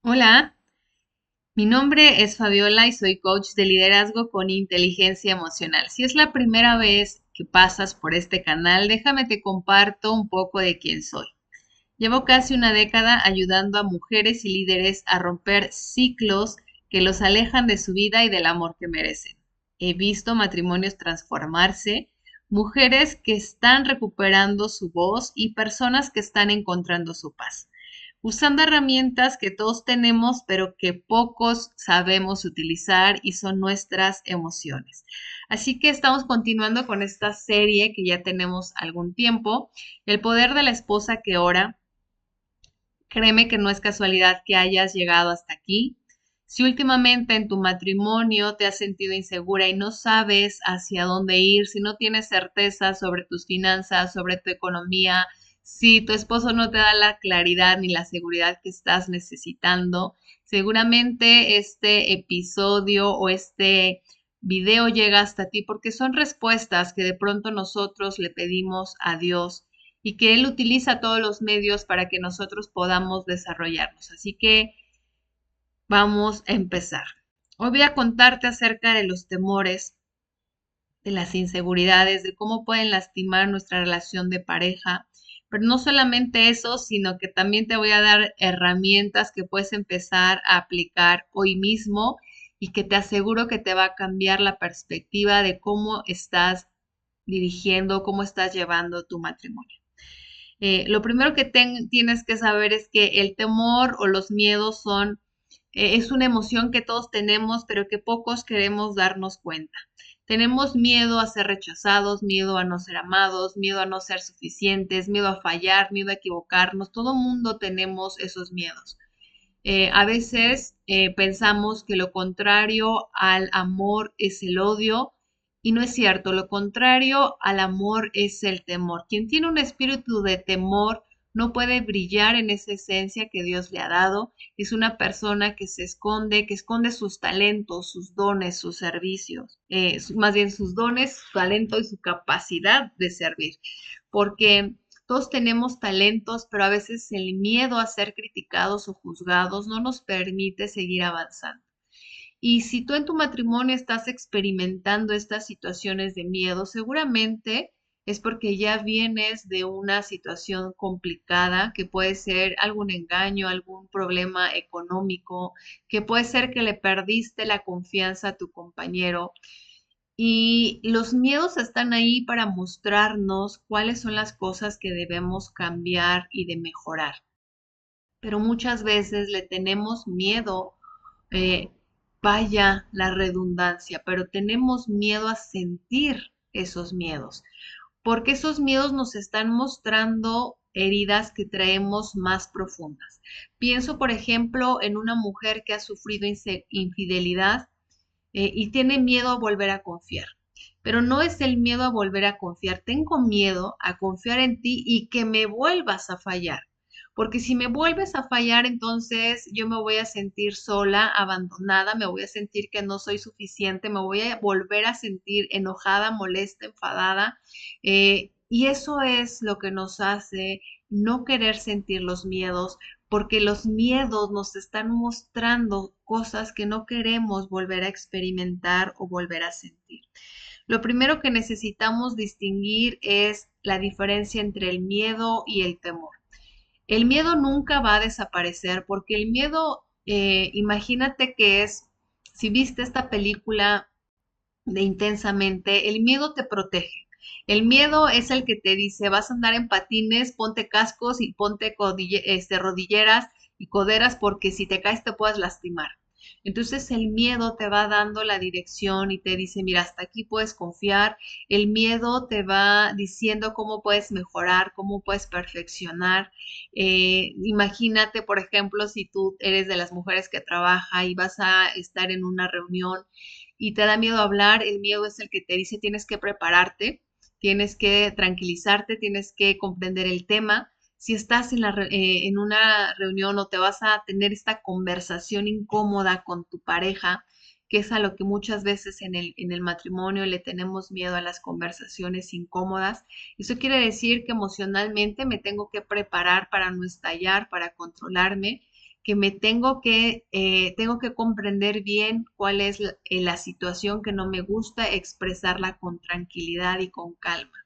Hola, mi nombre es Fabiola y soy coach de liderazgo con inteligencia emocional. Si es la primera vez que pasas por este canal, déjame te comparto un poco de quién soy. Llevo casi una década ayudando a mujeres y líderes a romper ciclos que los alejan de su vida y del amor que merecen. He visto matrimonios transformarse, mujeres que están recuperando su voz y personas que están encontrando su paz usando herramientas que todos tenemos, pero que pocos sabemos utilizar y son nuestras emociones. Así que estamos continuando con esta serie que ya tenemos algún tiempo, El poder de la esposa que ora. Créeme que no es casualidad que hayas llegado hasta aquí. Si últimamente en tu matrimonio te has sentido insegura y no sabes hacia dónde ir, si no tienes certeza sobre tus finanzas, sobre tu economía, si tu esposo no te da la claridad ni la seguridad que estás necesitando, seguramente este episodio o este video llega hasta ti porque son respuestas que de pronto nosotros le pedimos a Dios y que Él utiliza todos los medios para que nosotros podamos desarrollarnos. Así que vamos a empezar. Hoy voy a contarte acerca de los temores, de las inseguridades, de cómo pueden lastimar nuestra relación de pareja. Pero no solamente eso, sino que también te voy a dar herramientas que puedes empezar a aplicar hoy mismo y que te aseguro que te va a cambiar la perspectiva de cómo estás dirigiendo, cómo estás llevando tu matrimonio. Lo primero que tienes que saber es que el temor o los miedos es una emoción que todos tenemos, pero que pocos queremos darnos cuenta. Tenemos miedo a ser rechazados, miedo a no ser amados, miedo a no ser suficientes, miedo a fallar, miedo a equivocarnos. Todo mundo tenemos esos miedos. A veces pensamos que lo contrario al amor es el odio y no es cierto. Lo contrario al amor es el temor. Quien tiene un espíritu de temor no puede brillar en esa esencia que Dios le ha dado. Es una persona que se esconde, que esconde sus talentos, sus dones, sus servicios, más bien sus dones, su talento y su capacidad de servir. Porque todos tenemos talentos, pero a veces el miedo a ser criticados o juzgados no nos permite seguir avanzando. Y si tú en tu matrimonio estás experimentando estas situaciones de miedo, seguramente es porque ya vienes de una situación complicada, que puede ser algún engaño, algún problema económico, que puede ser que le perdiste la confianza a tu compañero. Y los miedos están ahí para mostrarnos cuáles son las cosas que debemos cambiar y de mejorar. Pero muchas veces le tenemos miedo, eh, vaya la redundancia, pero tenemos miedo a sentir esos miedos, porque esos miedos nos están mostrando heridas que traemos más profundas. Pienso, por ejemplo, en una mujer que ha sufrido infidelidad y tiene miedo a volver a confiar. Pero no es el miedo a volver a confiar, tengo miedo a confiar en ti y que me vuelvas a fallar. Porque si me vuelves a fallar, entonces yo me voy a sentir sola, abandonada, me voy a sentir que no soy suficiente, me voy a volver a sentir enojada, molesta, enfadada. Y eso es lo que nos hace no querer sentir los miedos, porque los miedos nos están mostrando cosas que no queremos volver a experimentar o volver a sentir. Lo primero que necesitamos distinguir es la diferencia entre el miedo y el temor. El miedo nunca va a desaparecer porque el miedo, imagínate que es, si viste esta película de Intensamente, el miedo te protege. El miedo es el que te dice, vas a andar en patines, ponte cascos y ponte rodilleras y coderas porque si te caes te puedes lastimar. Entonces el miedo te va dando la dirección y te dice, mira, hasta aquí puedes confiar. El miedo te va diciendo cómo puedes mejorar, cómo puedes perfeccionar. Imagínate, por ejemplo, si tú eres de las mujeres que trabaja y vas a estar en una reunión y te da miedo hablar, el miedo es el que te dice tienes que prepararte, tienes que tranquilizarte, tienes que comprender el tema. Si estás en una reunión o te vas a tener esta conversación incómoda con tu pareja, que es a lo que muchas veces en el matrimonio le tenemos miedo a las conversaciones incómodas. Eso quiere decir que emocionalmente me tengo que preparar para no estallar, para controlarme, que tengo que comprender bien cuál es la situación que no me gusta, expresarla con tranquilidad y con calma.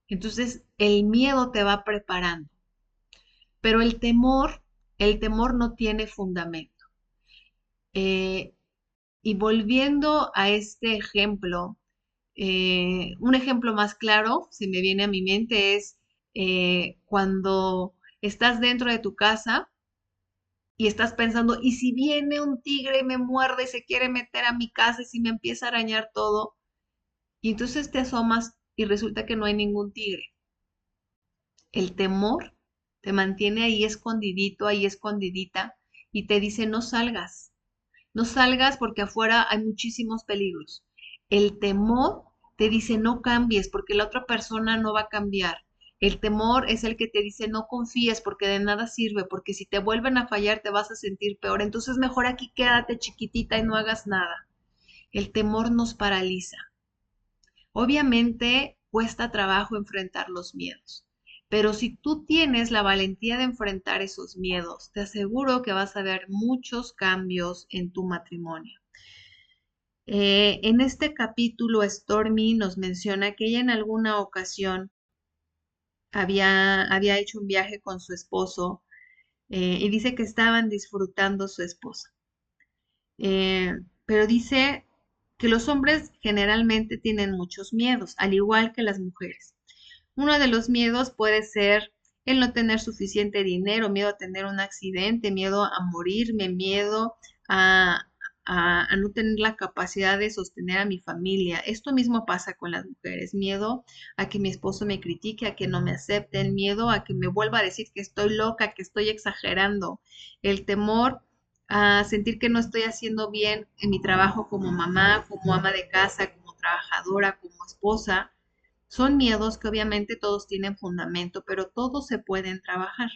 Entonces, el miedo te va preparando, pero el temor no tiene fundamento. Eh, y volviendo a este ejemplo, un ejemplo más claro, se me viene a mi mente, es cuando estás dentro de tu casa y estás pensando, ¿y si viene un tigre y me muerde y se quiere meter a mi casa y si me empieza a arañar todo? Y entonces te asomas y resulta que no hay ningún tigre. El temor te mantiene ahí escondidito, ahí escondidita y te dice, no salgas. No salgas porque afuera hay muchísimos peligros. El temor te dice no cambies porque la otra persona no va a cambiar. El temor es el que te dice no confíes porque de nada sirve, porque si te vuelven a fallar te vas a sentir peor. Entonces mejor aquí quédate chiquitita y no hagas nada. El temor nos paraliza. Obviamente cuesta trabajo enfrentar los miedos, pero si tú tienes la valentía de enfrentar esos miedos, te aseguro que vas a ver muchos cambios en tu matrimonio. En este capítulo, Stormy nos menciona que ella en alguna ocasión había hecho un viaje con su esposo y dice que estaban disfrutando su esposa. Pero dice que los hombres generalmente tienen muchos miedos, al igual que las mujeres. Uno de los miedos puede ser el no tener suficiente dinero, miedo a tener un accidente, miedo a morirme, miedo a, a no tener la capacidad de sostener a mi familia. Esto mismo pasa con las mujeres, miedo a que mi esposo me critique, a que no me acepte, el miedo a que me vuelva a decir que estoy loca, que estoy exagerando, el temor a sentir que no estoy haciendo bien en mi trabajo como mamá, como ama de casa, como trabajadora, como esposa. Son miedos que obviamente todos tienen fundamento, pero todos se pueden trabajar.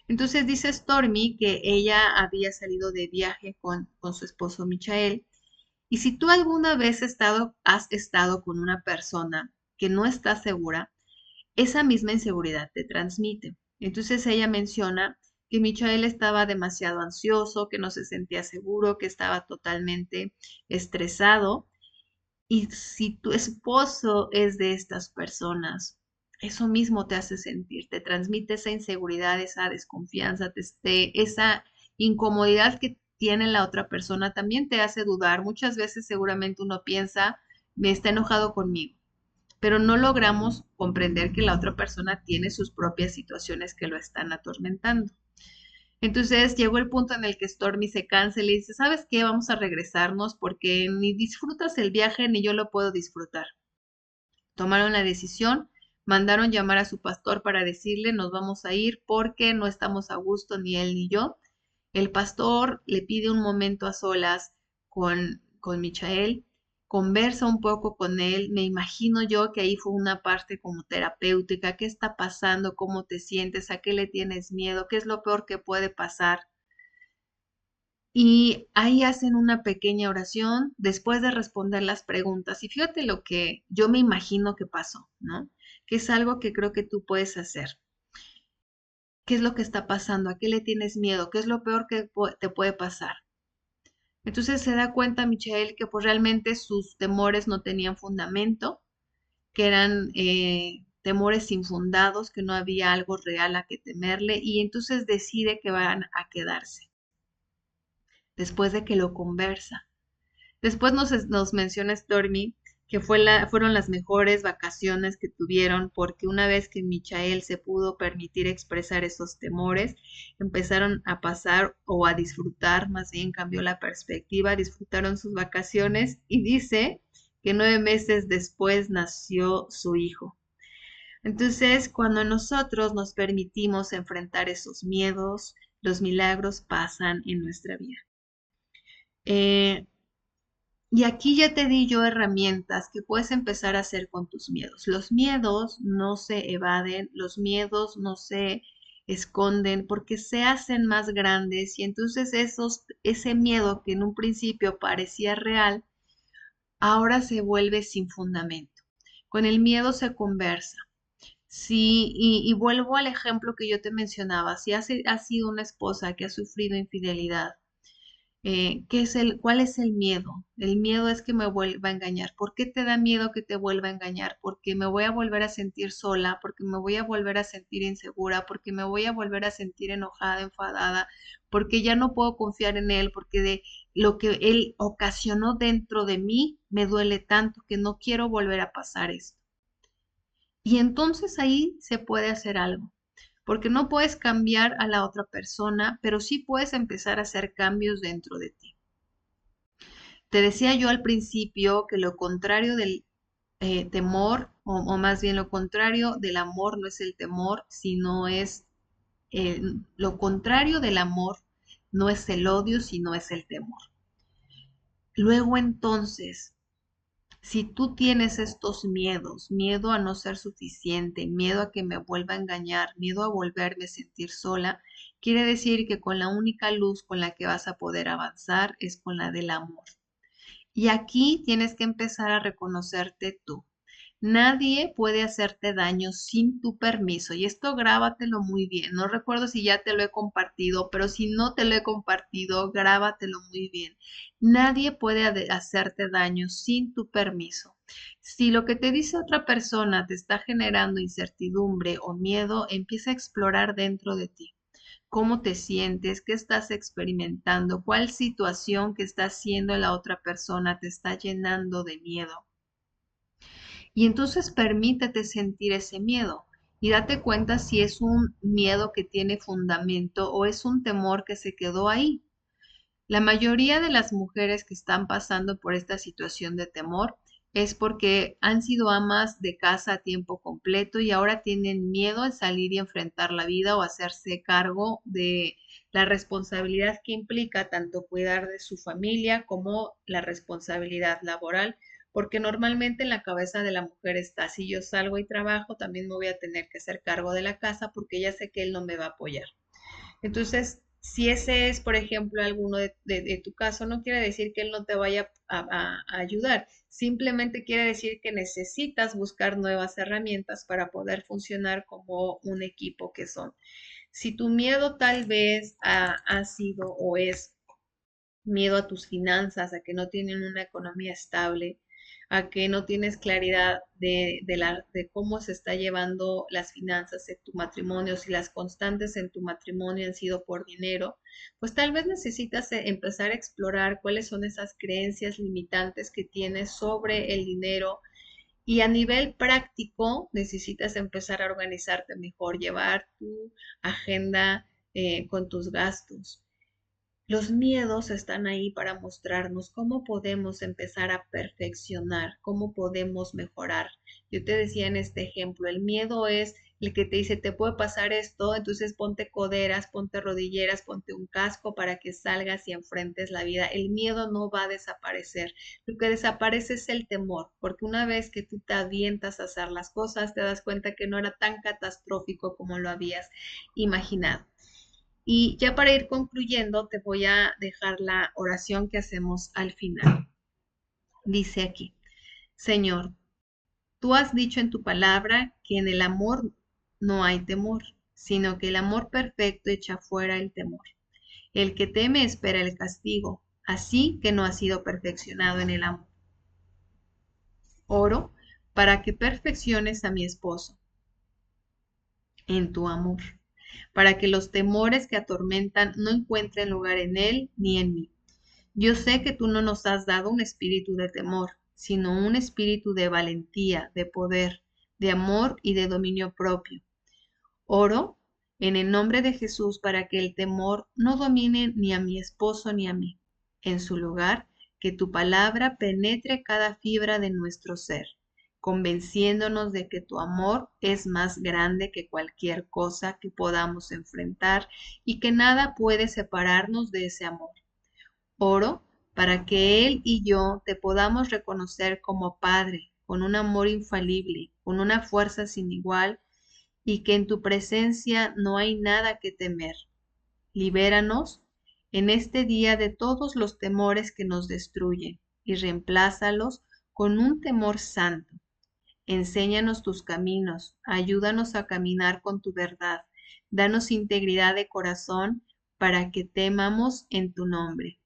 Entonces dice Stormy que ella había salido de viaje con su esposo Michael. Y si tú alguna vez has estado con una persona que no está segura, esa misma inseguridad te transmite. Entonces ella menciona que Michael estaba demasiado ansioso, que no se sentía seguro, que estaba totalmente estresado. Y si tu esposo es de estas personas, eso mismo te hace sentir, te transmite esa inseguridad, esa desconfianza, esa incomodidad que tiene la otra persona, también te hace dudar. Muchas veces seguramente uno piensa, me está enojado conmigo, pero no logramos comprender que la otra persona tiene sus propias situaciones que lo están atormentando. Entonces llegó el punto en el que Stormy se cansa y le dice, ¿sabes qué? Vamos a regresarnos porque ni disfrutas el viaje ni yo lo puedo disfrutar. Tomaron la decisión, mandaron llamar a su pastor para decirle, nos vamos a ir porque no estamos a gusto ni él ni yo. El pastor le pide un momento a solas con Michael, conversa un poco con él, me imagino yo que ahí fue una parte como terapéutica, ¿qué está pasando? ¿Cómo te sientes? ¿A qué le tienes miedo? ¿Qué es lo peor que puede pasar? Y ahí hacen una pequeña oración después de responder las preguntas. Y fíjate lo que yo me imagino que pasó, ¿no? Que es algo que creo que tú puedes hacer. ¿Qué es lo que está pasando? ¿A qué le tienes miedo? ¿Qué es lo peor que te puede pasar? Entonces se da cuenta Michael que pues realmente sus temores no tenían fundamento, que eran temores infundados, que no había algo real a que temerle y entonces decide que van a quedarse después de que lo conversa. Después nos menciona Stormy que fueron las mejores vacaciones que tuvieron porque una vez que Michael se pudo permitir expresar esos temores, empezaron a pasar o a disfrutar, más bien cambió la perspectiva, disfrutaron sus vacaciones y dice que 9 meses después nació su hijo. Entonces, cuando nosotros nos permitimos enfrentar esos miedos, los milagros pasan en nuestra vida. Eh, Y aquí ya te di yo herramientas que puedes empezar a hacer con tus miedos. Los miedos no se evaden, los miedos no se esconden porque se hacen más grandes y entonces ese miedo que en un principio parecía real, ahora se vuelve sin fundamento. Con el miedo se conversa, Sí, y vuelvo al ejemplo que yo te mencionaba. Si has sido una esposa que ha sufrido infidelidad, cuál es el miedo? El miedo es que me vuelva a engañar. ¿Por qué te da miedo que te vuelva a engañar? Porque me voy a volver a sentir sola, porque me voy a volver a sentir insegura, porque me voy a volver a sentir enojada, enfadada, porque ya no puedo confiar en él, porque de lo que él ocasionó dentro de mí me duele tanto que no quiero volver a pasar esto. Y entonces ahí se puede hacer algo, porque no puedes cambiar a la otra persona, pero sí puedes empezar a hacer cambios dentro de ti. Te decía yo al principio que lo contrario del temor, o más bien lo contrario del amor no es el temor, sino es lo contrario del amor, no es el odio, sino es el temor. Luego entonces, si tú tienes estos miedos, miedo a no ser suficiente, miedo a que me vuelva a engañar, miedo a volverme a sentir sola, quiere decir que con la única luz con la que vas a poder avanzar es con la del amor. Y aquí tienes que empezar a reconocerte tú. Nadie puede hacerte daño sin tu permiso. Y esto grábatelo muy bien. No recuerdo si ya te lo he compartido, pero si no te lo he compartido, grábatelo muy bien. Nadie puede hacerte daño sin tu permiso. Si lo que te dice otra persona te está generando incertidumbre o miedo, empieza a explorar dentro de ti. ¿Cómo te sientes? ¿Qué estás experimentando? ¿Cuál situación que está haciendo la otra persona te está llenando de miedo? Y entonces permítete sentir ese miedo y date cuenta si es un miedo que tiene fundamento o es un temor que se quedó ahí. La mayoría de las mujeres que están pasando por esta situación de temor es porque han sido amas de casa a tiempo completo y ahora tienen miedo a salir y enfrentar la vida o hacerse cargo de la responsabilidad que implica tanto cuidar de su familia como la responsabilidad laboral, porque normalmente en la cabeza de la mujer está, si yo salgo y trabajo, también me voy a tener que hacer cargo de la casa porque ya sé que él no me va a apoyar. Entonces, si ese es, por ejemplo, alguno de tu caso, no quiere decir que él no te vaya a ayudar, simplemente quiere decir que necesitas buscar nuevas herramientas para poder funcionar como un equipo que son. Si tu miedo tal vez ha sido o es miedo a tus finanzas, a que no tienen una economía estable, a que no tienes claridad de cómo se está llevando las finanzas en tu matrimonio, si las constantes en tu matrimonio han sido por dinero, pues tal vez necesitas empezar a explorar cuáles son esas creencias limitantes que tienes sobre el dinero. Y a nivel práctico, necesitas empezar a organizarte mejor, llevar tu agenda con tus gastos. Los miedos están ahí para mostrarnos cómo podemos empezar a perfeccionar, cómo podemos mejorar. Yo te decía en este ejemplo, el miedo es el que te dice, te puede pasar esto, entonces ponte coderas, ponte rodilleras, ponte un casco para que salgas y enfrentes la vida. El miedo no va a desaparecer. Lo que desaparece es el temor, porque una vez que tú te avientas a hacer las cosas, te das cuenta que no era tan catastrófico como lo habías imaginado. Y ya para ir concluyendo, te voy a dejar la oración que hacemos al final. Dice aquí, Señor, tú has dicho en tu palabra que en el amor no hay temor, sino que el amor perfecto echa fuera el temor. El que teme espera el castigo, así que no ha sido perfeccionado en el amor. Oro para que perfecciones a mi esposo en tu amor, para que los temores que atormentan no encuentren lugar en él ni en mí. Yo sé que tú no nos has dado un espíritu de temor, sino un espíritu de valentía, de poder, de amor y de dominio propio. Oro en el nombre de Jesús para que el temor no domine ni a mi esposo ni a mí. En su lugar, que tu palabra penetre cada fibra de nuestro ser, convenciéndonos de que tu amor es más grande que cualquier cosa que podamos enfrentar y que nada puede separarnos de ese amor. Oro para que Él y yo te podamos reconocer como Padre, con un amor infalible, con una fuerza sin igual, y que en tu presencia no hay nada que temer. Libéranos en este día de todos los temores que nos destruyen y reemplázalos con un temor santo, Enséñanos tus caminos, ayúdanos a caminar con tu verdad. Danos integridad de corazón para que temamos en tu nombre.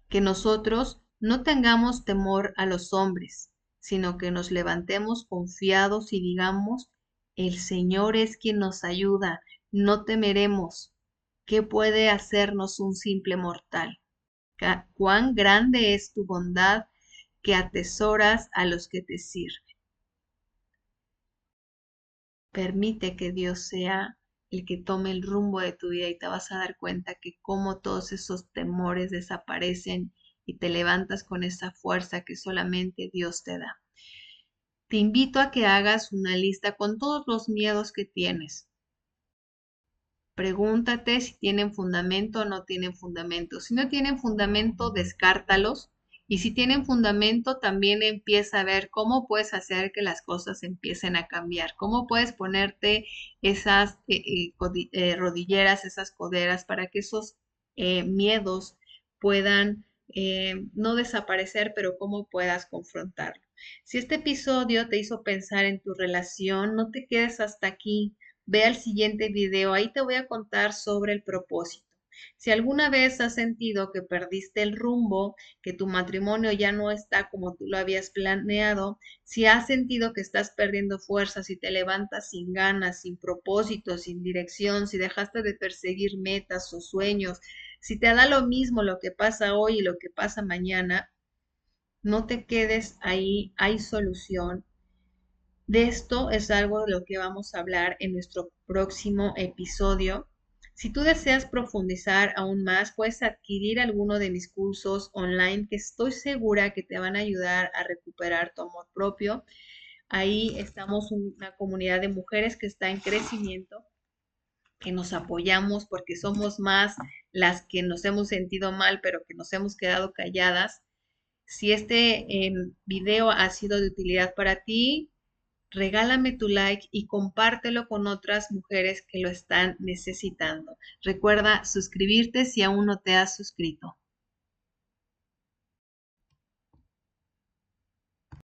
Que nosotros no tengamos temor a los hombres, sino que nos levantemos confiados y digamos, el Señor es quien nos ayuda, no temeremos. ¿Qué puede hacernos un simple mortal? Cuán grande es tu bondad que atesoras a los que te sirven. Permite que Dios sea el que tome el rumbo de tu vida y te vas a dar cuenta que cómo todos esos temores desaparecen y te levantas con esa fuerza que solamente Dios te da. Te invito a que hagas una lista con todos los miedos que tienes. Pregúntate si tienen fundamento o no tienen fundamento. Si no tienen fundamento, descártalos. Y si tienen fundamento, también empieza a ver cómo puedes hacer que las cosas empiecen a cambiar. Cómo puedes ponerte esas rodilleras, esas coderas, para que esos miedos puedan no desaparecer, pero cómo puedas confrontarlo. Si este episodio te hizo pensar en tu relación, no te quedes hasta aquí. Ve al siguiente video, ahí te voy a contar sobre el propósito. Si alguna vez has sentido que perdiste el rumbo, que tu matrimonio ya no está como tú lo habías planeado, si has sentido que estás perdiendo fuerzas, si te levantas sin ganas, sin propósito, sin dirección, si dejaste de perseguir metas o sueños, si te da lo mismo lo que pasa hoy y lo que pasa mañana, no te quedes ahí, hay solución. De esto es algo de lo que vamos a hablar en nuestro próximo episodio. Si tú deseas profundizar aún más, puedes adquirir alguno de mis cursos online que estoy segura que te van a ayudar a recuperar tu amor propio. Ahí estamos una comunidad de mujeres que está en crecimiento, que nos apoyamos porque somos más las que nos hemos sentido mal, pero que nos hemos quedado calladas. Si este video ha sido de utilidad para ti, regálame tu like y compártelo con otras mujeres que lo están necesitando. Recuerda suscribirte si aún no te has suscrito.